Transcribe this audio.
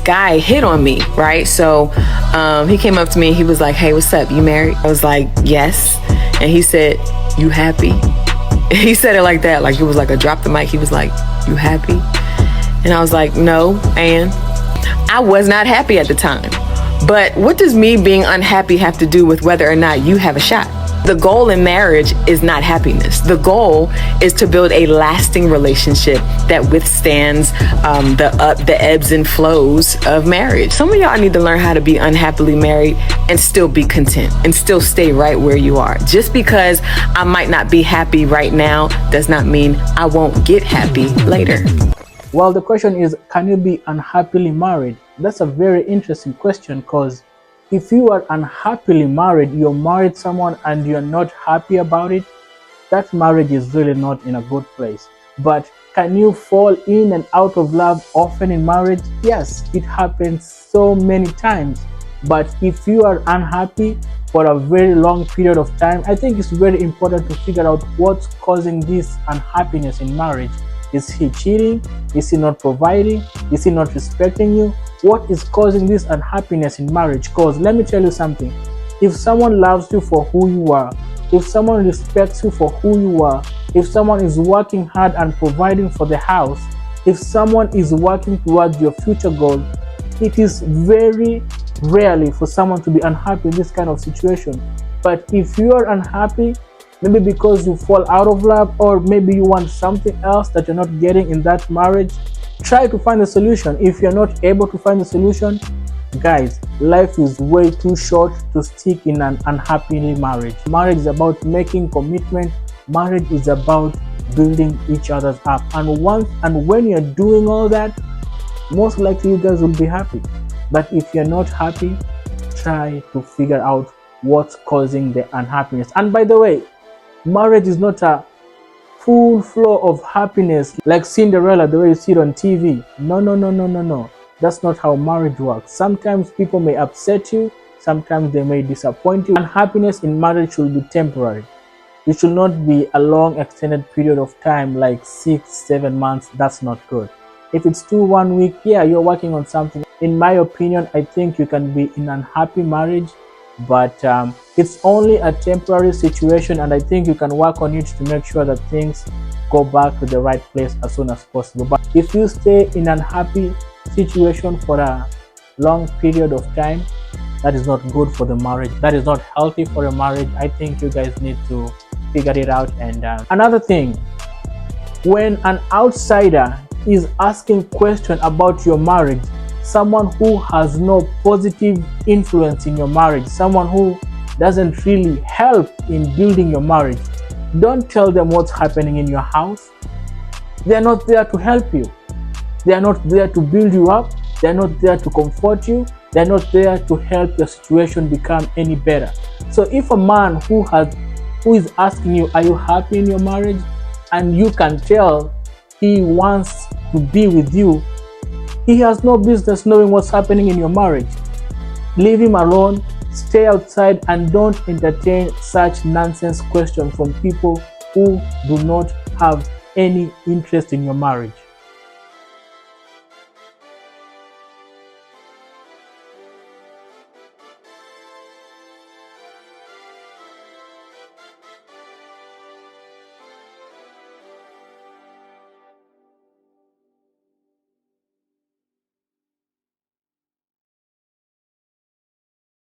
guy hit on me, right? So he came up to me, he was like, hey, what's up, you married? I was like, yes. And he said, you happy? He said it like that, like it was like a drop the mic. He was like, you happy? And I was like, no. And I was not happy at the time. But what does me being unhappy have to do with whether or not you have a shot? The goal in marriage is not happiness. The goal is to build a lasting relationship that withstands the ebbs and flows of marriage. Some of y'all need to learn how to be unhappily married and still be content and still stay right where you are. Just because I might not be happy right now does not mean I won't get happy later. Well, the question is, can you be unhappily married? That's a very interesting question, because if you are unhappily married, you're married someone and you're not happy about it, that marriage is really not in a good place. But can you fall in and out of love often in marriage? Yes, it happens so many times. But if you are unhappy for a very long period of time, I think it's very important to figure out what's causing this unhappiness in marriage. Is he cheating? Is he not providing? Is he not respecting you? What is causing this unhappiness in marriage? Because let me tell you something. If someone loves you for who you are, if someone respects you for who you are, if someone is working hard and providing for the house, if someone is working towards your future goal, it is very rarely for someone to be unhappy in this kind of situation. But if you are unhappy, maybe because you fall out of love, or maybe you want something else that you're not getting in that marriage, try to find a solution. If you're not able to find a solution, guys, life is way too short to stick in an unhappy marriage. Marriage is about making commitment. Marriage is about building each other's up. And when you're doing all that, most likely you guys will be happy. But if you're not happy, try to figure out what's causing the unhappiness. And by the way, marriage is not a full flow of happiness like Cinderella, the way you see it on TV. No. That's not how marriage works. Sometimes people may upset you, sometimes they may disappoint you. And happiness in marriage should be temporary. It should not be a long extended period of time like 6-7 months. That's not good. If it's 1 week, yeah, you're working on something. In my opinion, I think you can be in an unhappy marriage, but it's only a temporary situation, and I think you can work on it to make sure that things go back to the right place as soon as possible. But if you stay in an unhappy situation for a long period of time, that is not good for the marriage. That is not healthy for a marriage. I think you guys need to figure it out. And another thing, when an outsider is asking questions about your marriage, someone who has no positive influence in your marriage, someone who doesn't really help in building your marriage, don't tell them what's happening in your house. They're not there to help you. They are not there to build you up. They're not there to comfort you. They're not there to help your situation become any better. So if a man who is asking you, are you happy in your marriage, and you can tell he wants to be with you, he has no business knowing what's happening in your marriage. Leave him alone, stay outside, and don't entertain such nonsense questions from people who do not have any interest in your marriage.